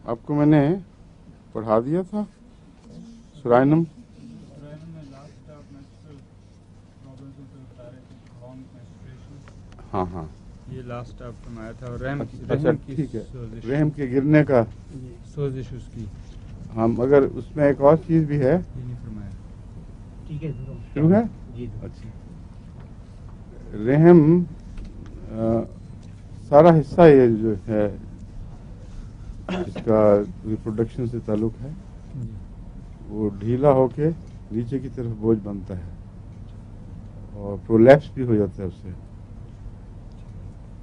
آپ کو میں نے پڑھا دیا تھا سرائنم. ہاں ہاں یہ لاسٹ آپ فرمایا تھا. رحم اچھا ٹھیک ہے, رحم کے گرنے کا سوزش اس کی. ہاں مگر اس میں ایک اور چیز بھی ہے. یہ نہیں فرمایا. ٹھیک ہے شروع ہے. جی اچھا, رحم سارا حصہ یہ جو ہے جس کا ریپروڈکشن سے تعلق ہے وہ ڈھیلا ہو کے نیچے کی طرف بوجھ بنتا ہے اور پرولیپس بھی ہو جاتا ہے اس سے,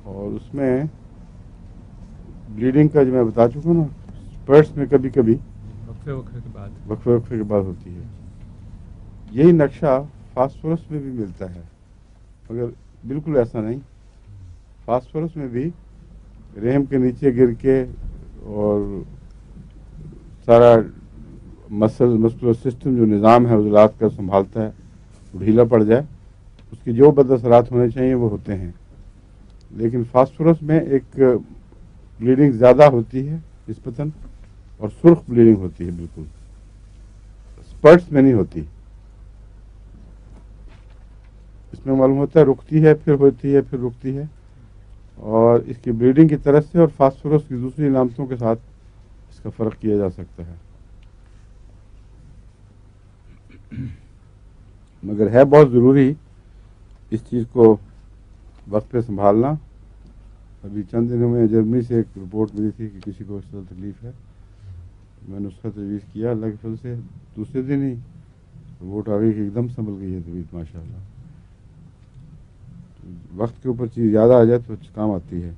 اور اس میں بلیڈنگ کا جو میں بتا چکا نا اسپرٹس میں کبھی کبھی وقفے کے بعد ہوتی ہے. یہی نقشہ فاسفورس میں بھی ملتا ہے مگر بالکل ایسا نہیں. فاسفورس میں بھی رحم کے نیچے گر کے اور سارا مسکولر سسٹم جو نظام ہے عضلات کا سنبھالتا ہے وہ ڈھیلا پڑ جائے, اس کی جو بد اثرات ہونے چاہیے وہ ہوتے ہیں. لیکن فاسفورس میں ایک بلیڈنگ زیادہ ہوتی ہے نسبتاً, اور سرخ بلیڈنگ ہوتی ہے بالکل, اسپرٹس میں نہیں ہوتی. اس میں معلوم ہوتا ہے رکتی ہے پھر ہوتی ہے پھر رکتی ہے, اور اس کی بلیڈنگ کی طرف سے اور فاسفورس کی دوسری علامتوں کے ساتھ اس کا فرق کیا جا سکتا ہے. مگر ہے بہت ضروری اس چیز کو وقت پہ سنبھالنا. ابھی چند دنوں میں جرمنی سے ایک رپورٹ ملی تھی کہ کسی کو اس طرح تکلیف ہے, میں نے اس کا تجویز کیا, اللہ کے فضل سے دوسرے دن ہی رپورٹ آ گئی کہ ایک دم سنبھل گئی ہے طبیعت ماشاء اللہ. وقت کے اوپر چیز یاد آ جائے تو کام آتی ہے.